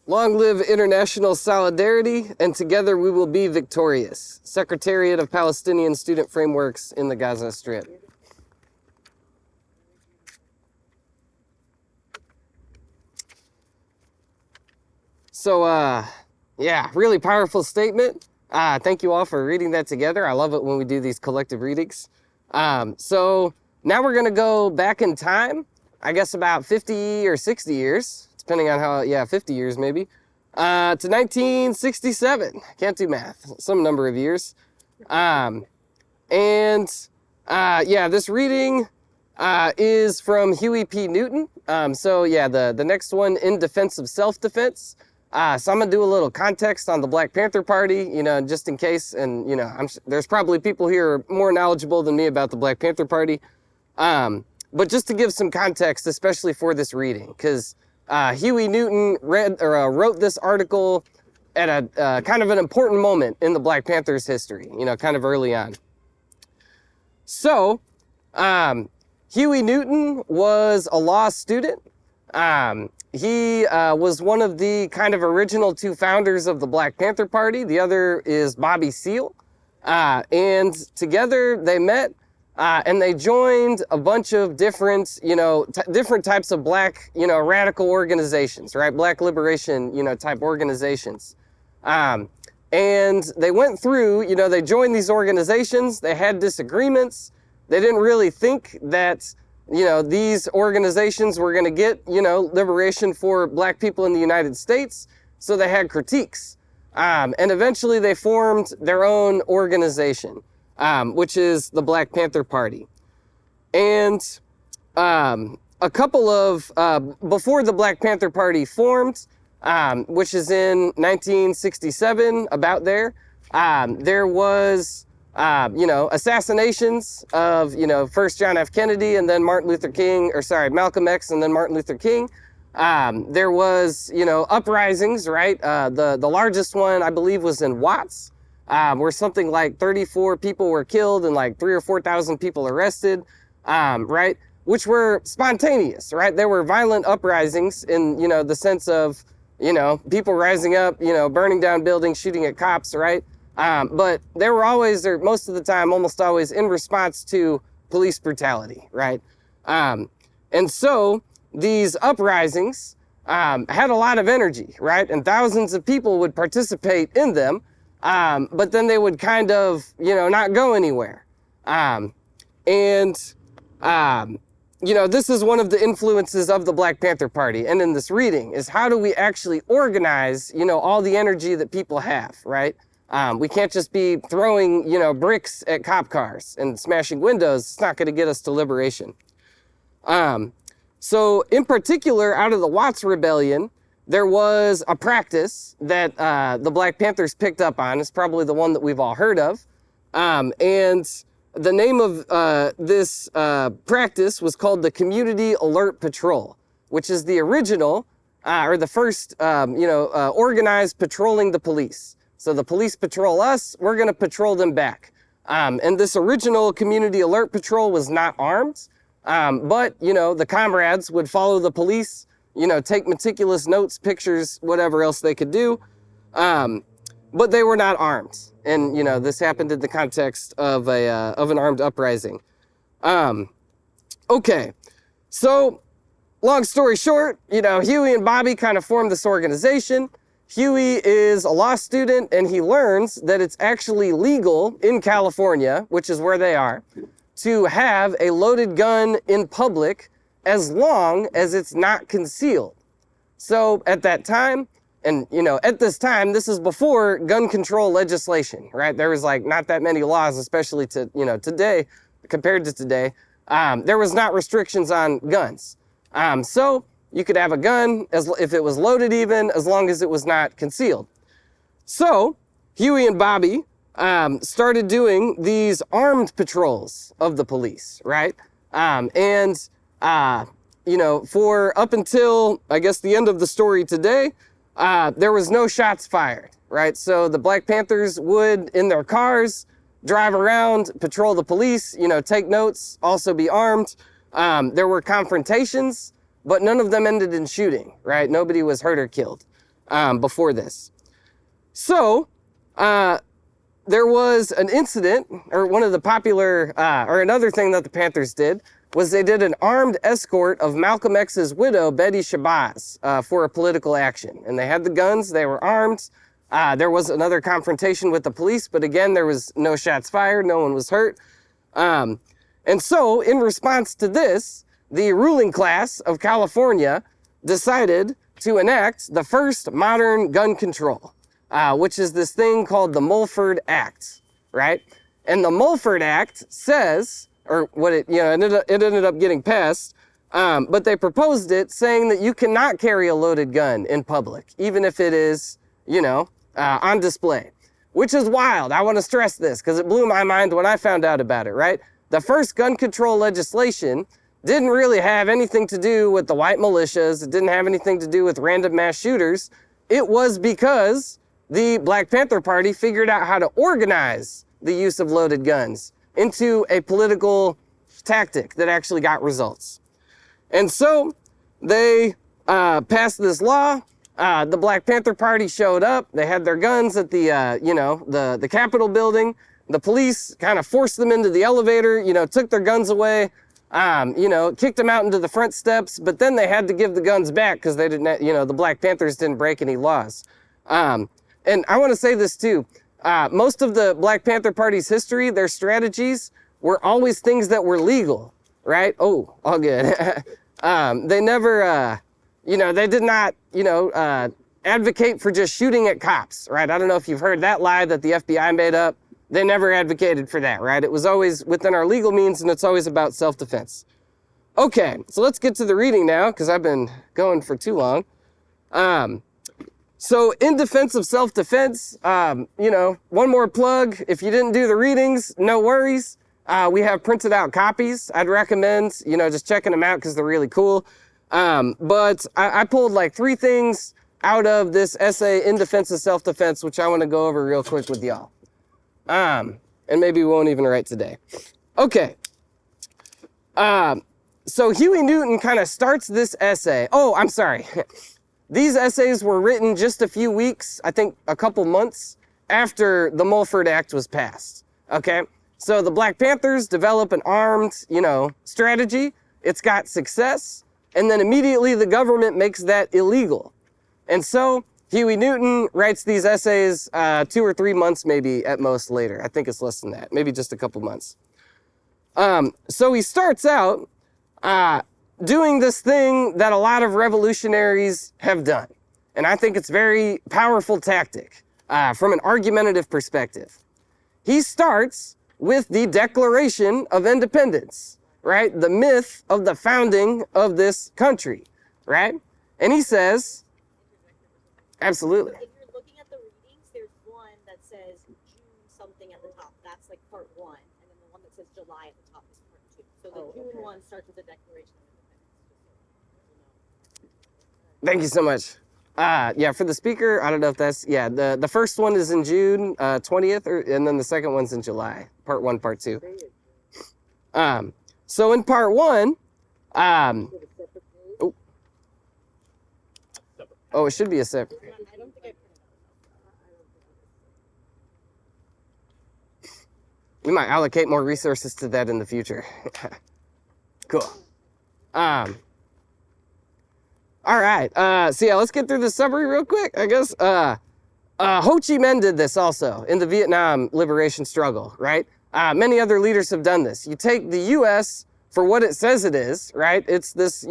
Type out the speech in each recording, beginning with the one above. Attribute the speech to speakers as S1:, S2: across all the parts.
S1: Long live international solidarity, and together we will be victorious. Secretariat of Palestinian Student Frameworks in the Gaza Strip. So, yeah, really powerful statement. Thank you all for reading that together. I love it when we do these collective readings. So now we're going to go back in time, I guess about 50 or 60 years, depending on how, 50 years maybe, to 1967. Can't do math, some number of years. This reading is from Huey P. Newton. The next one, In Defense of Self-Defense. So I'm going to do a little context on the Black Panther Party, just in case. And, there's probably people here more knowledgeable than me about the Black Panther Party. But just to give some context, especially for this reading, because Huey Newton wrote this article at a kind of an important moment in the Black Panthers' history, kind of early on. So, Huey Newton was a law student. He was one of the kind of original two founders of the Black Panther Party. The other is Bobby Seale. And together they met and they joined a bunch of different, different types of black, radical organizations, right? Black liberation, type organizations. And they went through, they joined these organizations. They had disagreements. They didn't really think that these organizations were going to get, liberation for black people in the United States. So they had critiques. And eventually they formed their own organization, which is the Black Panther Party. And a couple of, before the Black Panther Party formed, which is in 1967, about there was assassinations of, first John F. Kennedy and then Malcolm X and then Martin Luther King. There was, uprisings, right? The largest one, I believe, was in Watts, where something like 34 people were killed and like 3,000 or 4,000 people arrested, right? Which were spontaneous, right? There were violent uprisings in, the sense of, people rising up, burning down buildings, shooting at cops, right? But they were always, or most of the time, almost always in response to police brutality, right? And so these uprisings had a lot of energy, right? And thousands of people would participate in them, but then they would kind of, not go anywhere. This is one of the influences of the Black Panther Party. And in this reading is how do we actually organize, all the energy that people have, right? We can't just be throwing, bricks at cop cars and smashing windows. It's not going to get us to liberation. So in particular, out of the Watts Rebellion, there was a practice that the Black Panthers picked up on. It's probably the one that we've all heard of. And the name of this practice was called the Community Alert Patrol, which is the original or the first, organized patrolling the police. So the police patrol us, we're going to patrol them back. And this original Community Alert Patrol was not armed, but, the comrades would follow the police, take meticulous notes, pictures, whatever else they could do, but they were not armed. And, this happened in the context of an armed uprising. Okay, so long story short, Huey and Bobby kind of formed this organization. Huey is a law student, and he learns that it's actually legal in California, which is where they are, to have a loaded gun in public as long as it's not concealed. So at that time, and at this time, this is before gun control legislation, right? There was not that many laws, especially to, today, compared to today. There was not restrictions on guns. So you could have a gun if it was loaded even, as long as it was not concealed. So Huey and Bobby started doing these armed patrols of the police, right? For up until, I guess, the end of the story today, there was no shots fired, right? So the Black Panthers would, in their cars, drive around, patrol the police, take notes, also be armed. There were confrontations, but none of them ended in shooting, right? Nobody was hurt or killed. before this. So, there was an incident, or one of the popular, or another thing that the Panthers did, was they did an armed escort of Malcolm X's widow, Betty Shabazz, for a political action. And they had the guns, they were armed. There was another confrontation with the police, but again, there was no shots fired, no one was hurt. And so, in response to this, the ruling class of California decided to enact the first modern gun control, which is this thing called the Mulford Act, right? And the Mulford Act says, or what it ended up getting passed, but they proposed it saying that you cannot carry a loaded gun in public, even if it is, on display, which is wild. I want to stress this because it blew my mind when I found out about it, right? The first gun control legislation didn't really have anything to do with the white militias. It didn't have anything to do with random mass shooters. It was because the Black Panther Party figured out how to organize the use of loaded guns into a political tactic that actually got results. And so they passed this law. The Black Panther Party showed up. They had their guns at the Capitol building. The police kind of forced them into the elevator, took their guns away, kicked them out into the front steps, but then they had to give the guns back because they didn't, the Black Panthers didn't break any laws. And I want to say this too. Most of the Black Panther Party's history, their strategies were always things that were legal, right? Oh, all good. They never, they did not, advocate for just shooting at cops, right? I don't know if you've heard that lie that the FBI made up. They never advocated for that, right? It was always within our legal means, and it's always about self-defense. Okay, so let's get to the reading now, because I've been going for too long. So in defense of self-defense, one more plug. If you didn't do the readings, no worries. We have printed out copies. I'd recommend, just checking them out because they're really cool. But I pulled like 3 things out of this essay, In Defense of Self-Defense, which I want to go over real quick with y'all. And maybe we won't even write today. Okay. So Huey Newton kind of starts this essay. Oh, I'm sorry. These essays were written just a few weeks, I think a couple months after the Mulford Act was passed. Okay. So the Black Panthers develop an armed, strategy. It's got success. And then immediately the government makes that illegal. And so Huey Newton writes these essays 2 or 3 months maybe at most later. I think it's less than that, maybe just a couple months. So he starts out doing this thing that a lot of revolutionaries have done. And I think it's a very powerful tactic from an argumentative perspective. He starts with the Declaration of Independence, right? The myth of the founding of this country, right? And he says, absolutely.
S2: If you're looking at the readings, there's one that says June something at the top. That's like part 1. And then the one that says July at the top is part 2. So the June one starts with the Declaration of Independence.
S1: Thank you so much. For the speaker, I don't know if that's, the first one is in June 20th, and then the second one's in July, part 1, part 2. So in part 1, it should be a separate.
S2: I don't think I printed it.
S1: We might allocate more resources to that in the future. Cool. All right. Let's get through the summary real quick, I guess. Ho Chi Minh did this also in the Vietnam liberation struggle, right? Many other leaders have done this. You take the U.S. for what it says it is, right? It's this,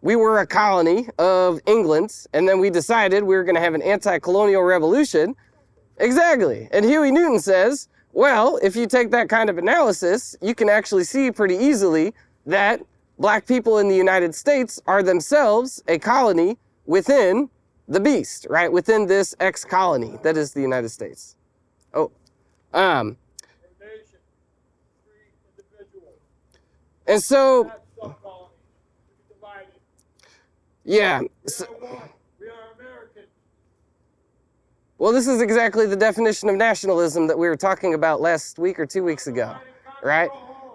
S1: we were a colony of England, and then we decided we were going to have an anti-colonial revolution. Exactly. And Huey Newton says, well, if you take that kind of analysis, you can actually see pretty easily that Black people in the United States are themselves a colony within the beast, right? Within this ex-colony that is the United States. And so, yeah. So,
S3: we are Americans.
S1: Well, this is exactly the definition of nationalism that we were talking about last week or 2 weeks ago, right?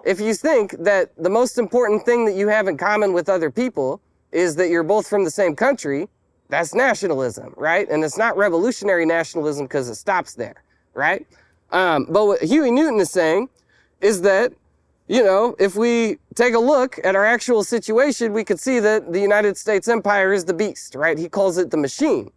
S1: If you think that the most important thing that you have in common with other people is that you're both from the same country, That's nationalism, right? And it's not revolutionary nationalism because it stops there, right? But what Huey Newton is saying is that, you know, if we take a look at our actual situation, we could see that the United States empire is the beast, right? He calls it the machine.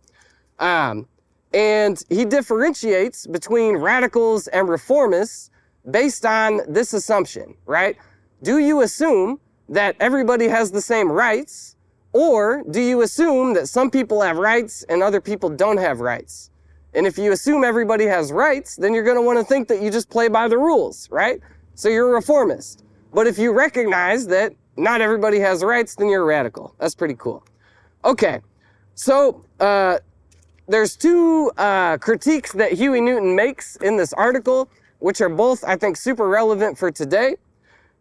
S1: And he differentiates between radicals and reformists based on this assumption, right? Do you assume that everybody has the same rights, or do you assume that some people have rights and other people don't have rights? And if you assume everybody has rights, then you're going to want to think that you just play by the rules, right? So you're a reformist. But if you recognize that not everybody has rights, then you're a radical. That's pretty cool. Okay, so there's two critiques that Huey Newton makes in this article, which are both, I think, super relevant for today.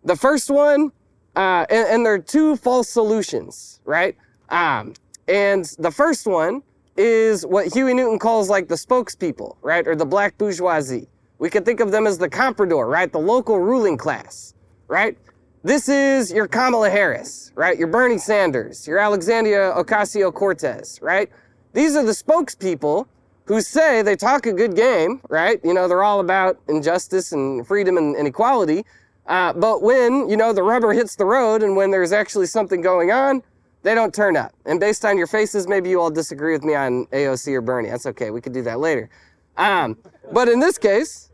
S1: The first one, and there are two false solutions, right? And the first one is what Huey Newton calls like the spokespeople, right? Or the black bourgeoisie. We could think of them as the comprador, right? The local ruling class, right? This is your Kamala Harris, right? Your Bernie Sanders, your Alexandria Ocasio-Cortez, right? These are the spokespeople who say they talk a good game, right? You know, they're all about injustice and freedom and equality. But when, you know, the rubber hits the road and when there's actually something going on, they don't turn up. And based on your faces, maybe you all disagree with me on AOC or Bernie. That's okay. We could do that later. But in this case...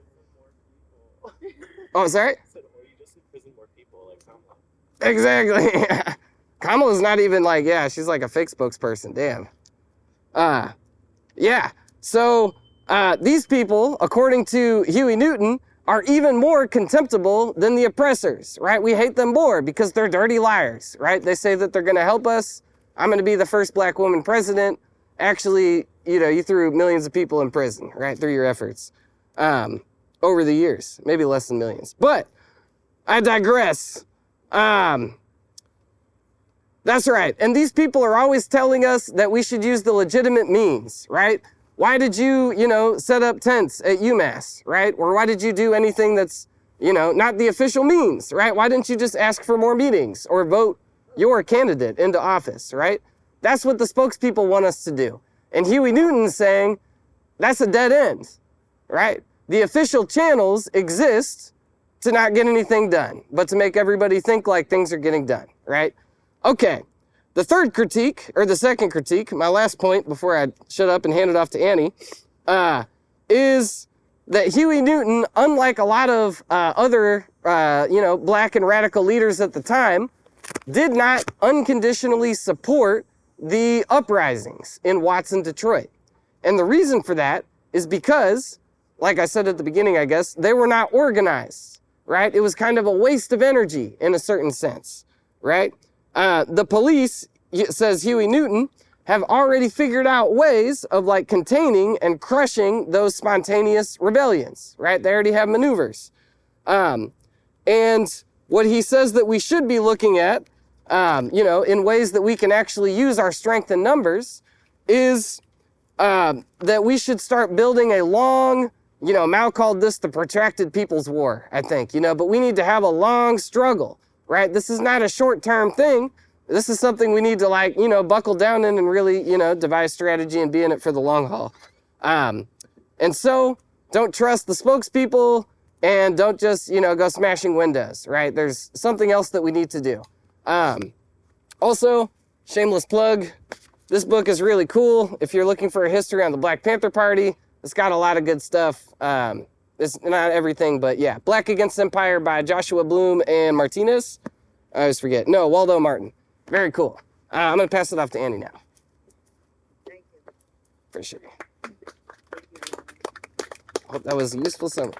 S1: Oh, sorry? Exactly. Kamala's not even like, yeah, she's like a fake spokesperson. Damn. Yeah. So these people, according to Huey Newton, are even more contemptible than the oppressors, right? We hate them more because they're dirty liars, right? They say that they're going to help us. I'm going to be the first black woman president. Actually, you know, you threw millions of people in prison, right, through your efforts over the years, maybe less than millions. But I digress. That's right. And these people are always telling us that we should use the legitimate means, right? Why did you, you know, set up tents at UMass, right? Or why did you do anything that's, you know, not the official means, right? Why didn't you just ask for more meetings or vote your candidate into office, right? That's what the spokespeople want us to do. And Huey Newton's saying that's a dead end, right? The official channels exist to not get anything done, but to make everybody think like things are getting done, right? Okay. The third critique, or the second critique, my last point before I shut up and hand it off to Annie, is that Huey Newton, unlike a lot of other, you know, black and radical leaders at the time, did not unconditionally support the uprisings in Watson, Detroit. And the reason for that is because, like I said at the beginning, I guess, they were not organized, right? It was kind of a waste of energy in a certain sense, right? The police, says Huey Newton, have already figured out ways of like containing and crushing those spontaneous rebellions, right? They already have maneuvers. And what he says that we should be looking at, you know, in ways that we can actually use our strength in numbers is that we should start building a long, you know, Mao called this the protracted people's war, I think, you know, but we need to have a long struggle, right? This is not a short-term thing. This is something we need to, like, you know, buckle down in and really, you know, devise strategy and be in it for the long haul. And so don't trust the spokespeople and don't just, you know, go smashing windows, right? There's something else that we need to do. Also, shameless plug, this book is really cool. If you're looking for a history on the Black Panther Party, it's got a lot of good stuff. It's not everything, but yeah. Black Against Empire by Joshua Bloom and Martinez. I always forget. No, Waldo Martin. Very cool. I'm going to pass it off to Andy now.
S2: Thank you.
S1: For sure. Hope that was a useful summary.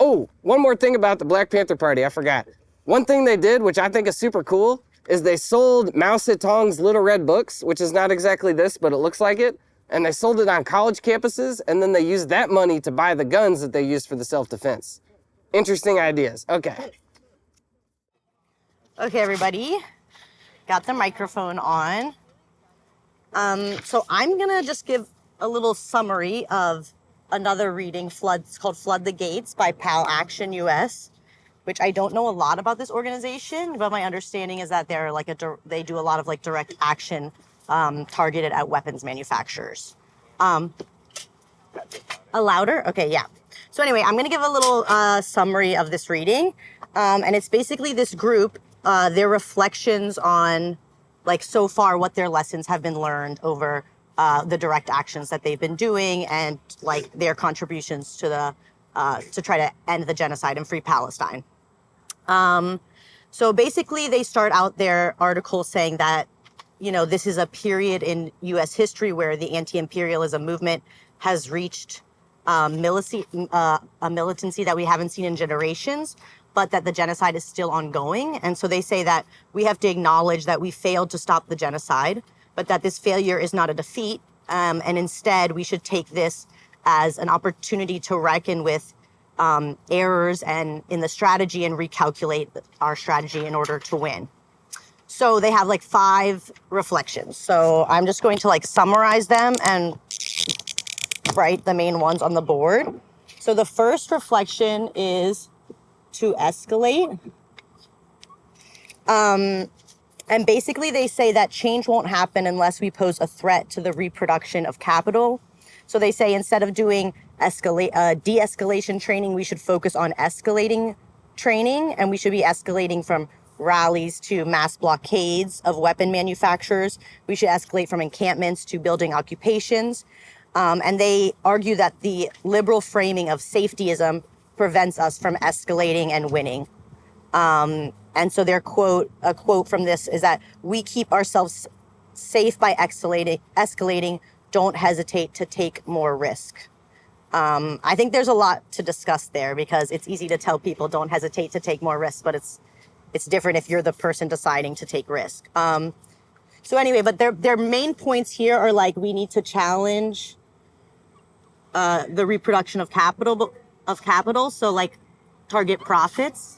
S1: Oh, one more thing about the Black Panther Party. I forgot. One thing they did, which I think is super cool, is they sold Mao Zedong's Little Red Books, which is not exactly this, but it looks like it. And they sold it on college campuses, and then they used that money to buy the guns that they used for the self-defense. Interesting ideas. Okay.
S4: Okay, everybody, got the microphone on. So I'm gonna just give a little summary of another reading, it's called Flood the Gates by Pal Action US, which I don't know a lot about this organization, but my understanding is that they're like they do a lot of like direct action targeted at weapons manufacturers. A louder? Okay, yeah. So anyway, I'm going to give a little summary of this reading. And it's basically this group, their reflections on, like, so far what their lessons have been learned over the direct actions that they've been doing, and like their contributions to the to try to end the genocide and free Palestine. So basically, they start out their article saying that, you know, this is a period in U.S. history where the anti-imperialism movement has reached a militancy that we haven't seen in generations, but that the genocide is still ongoing. And so they say that we have to acknowledge that we failed to stop the genocide, but that this failure is not a defeat. And instead, we should take this as an opportunity to reckon with errors and in the strategy and recalculate our strategy in order to win. So they have like 5 reflections. So I'm just going to like summarize them and write the main ones on the board. So the first reflection is to escalate. And basically they say that change won't happen unless we pose a threat to the reproduction of capital. So they say instead of doing de-escalation training, we should focus on escalating training, and we should be escalating from rallies to mass blockades of weapon manufacturers. We should escalate from encampments to building occupations. And they argue that the liberal framing of safetyism prevents us from escalating and winning. And so their a quote from this is that we keep ourselves safe by escalating, don't hesitate to take more risk. I think there's a lot to discuss there, because it's easy to tell people don't hesitate to take more risks, but it's different if you're the person deciding to take risk. So anyway, but their main points here are like, we need to challenge the reproduction of capital. So like target profits.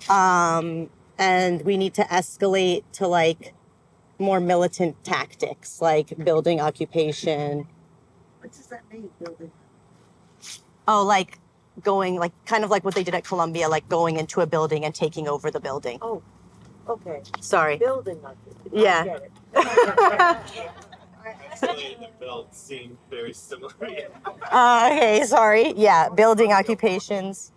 S4: And we need to escalate to like more militant tactics, like building occupation.
S5: What does that mean, building?
S4: Oh, like going, like kind of like what they did at Columbia, like going into a building and taking over the building.
S5: Oh, okay.
S4: Sorry.
S5: Building occupation.
S4: Yeah.
S5: I get it.
S6: Actually, the build seemed very similar.
S4: Okay, sorry. Yeah, building occupations.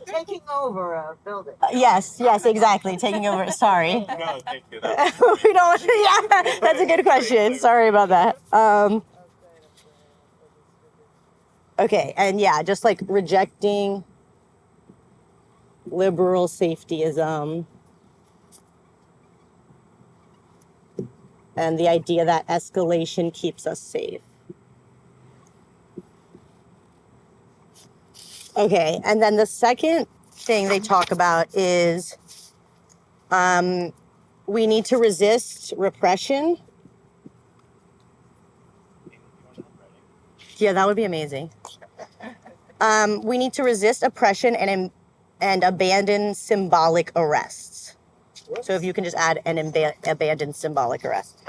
S5: Taking over a building.
S4: Yes, exactly. Taking over. Sorry.
S6: No, thank you.
S4: We don't. Yeah, that's a good question. Sorry about that. Okay, and yeah, just like rejecting liberal safetyism and the idea that escalation keeps us safe. Okay, and then the second thing they talk about is we need to resist repression. Yeah, that would be amazing. We need to resist oppression and abandon symbolic arrests. So if you can just add an abandon symbolic arrest.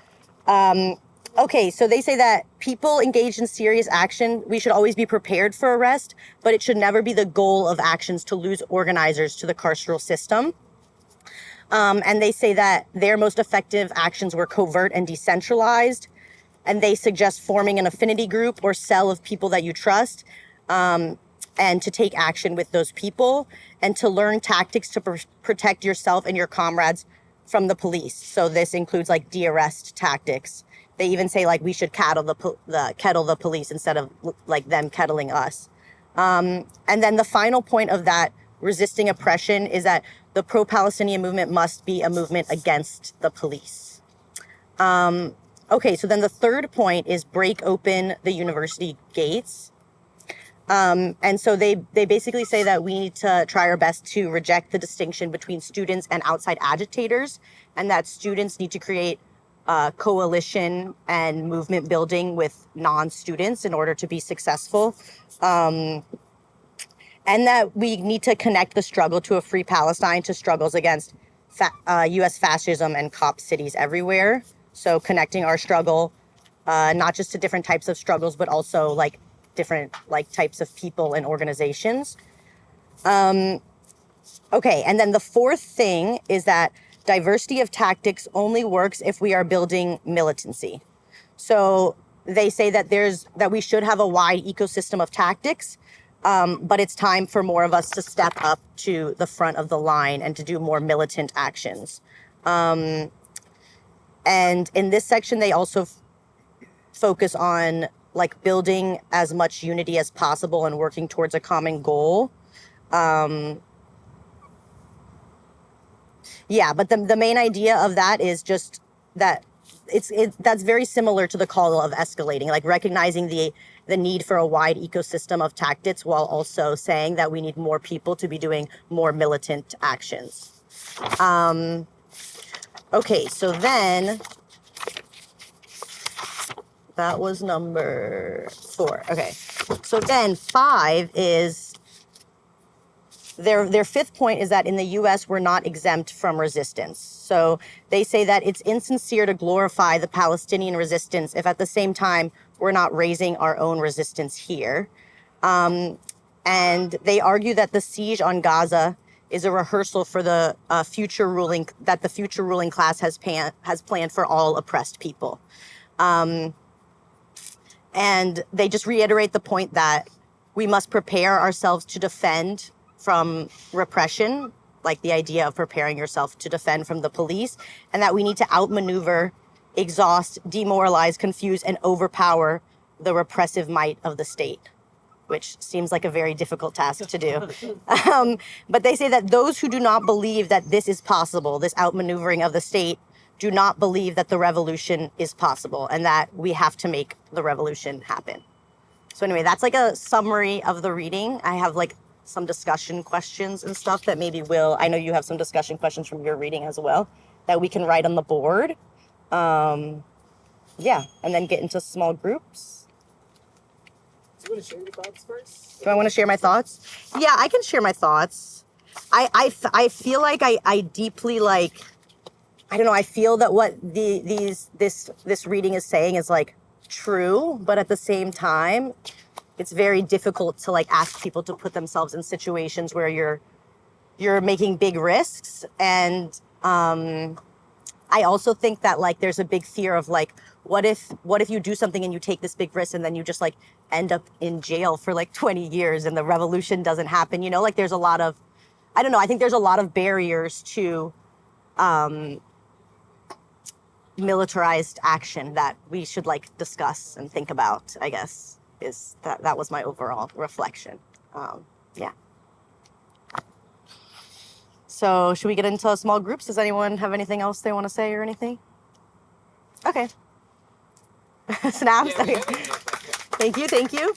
S4: Okay, so they say that people engaged in serious action, we should always be prepared for arrest, but it should never be the goal of actions to lose organizers to the carceral system. And they say that their most effective actions were covert and decentralized. And they suggest forming an affinity group or cell of people that you trust, and to take action with those people, and to learn tactics to protect yourself and your comrades from the police. So this includes like de-arrest tactics. They even say like we should kettle the police instead of like them kettling us. And then the final point of that resisting oppression is that the pro-Palestinian movement must be a movement against the police. Okay, so then the third point is break open the university gates. And so they basically say that we need to try our best to reject the distinction between students and outside agitators, and that students need to create coalition and movement building with non-students in order to be successful. And that we need to connect the struggle to a free Palestine to struggles against U.S. fascism and cop cities everywhere. So connecting our struggle, not just to different types of struggles, but also like different like types of people and organizations. Okay, and then the fourth thing is that diversity of tactics only works if we are building militancy. So they say that we should have a wide ecosystem of tactics, but it's time for more of us to step up to the front of the line and to do more militant actions. And in this section, they also focus on like building as much unity as possible and working towards a common goal. Yeah, but the main idea of that is just that that's very similar to the call of escalating, like recognizing the need for a wide ecosystem of tactics while also saying that we need more people to be doing more militant actions. Okay, so then that was number 4. Okay, so then 5 is their fifth point is that in the U.S. we're not exempt from resistance. So they say that it's insincere to glorify the Palestinian resistance if at the same time we're not raising our own resistance here. And they argue that the siege on Gaza is a rehearsal for the future ruling class has planned for all oppressed people. And they just reiterate the point that we must prepare ourselves to defend from repression, like the idea of preparing yourself to defend from the police, and that we need to outmaneuver, exhaust, demoralize, confuse, and overpower the repressive might of the state, which seems like a very difficult task to do. But they say that those who do not believe that this is possible, this outmaneuvering of the state, do not believe that the revolution is possible and that we have to make the revolution happen. So anyway, that's like a summary of the reading. I have like some discussion questions and stuff that maybe I know you have some discussion questions from your reading as well that we can write on the board. Yeah, and then get into small groups.
S1: Do you want to share your thoughts first?
S4: Do I want to share my thoughts? Yeah, I can share my thoughts. I feel like I deeply like, I don't know, I feel that what this reading is saying is like true, but at the same time, it's very difficult to like ask people to put themselves in situations where you're making big risks. And I also think that like there's a big fear of like, what if you do something and you take this big risk and then you just like end up in jail for like 20 years and the revolution doesn't happen, you know? Like there's a lot of, I don't know, I think there's a lot of barriers to militarized action that we should like discuss and think about, I guess. That was my overall reflection. Yeah. So should we get into small groups? Does anyone have anything else they want to say or anything? Okay. Snaps?
S1: Yeah,
S4: Okay. Thank you.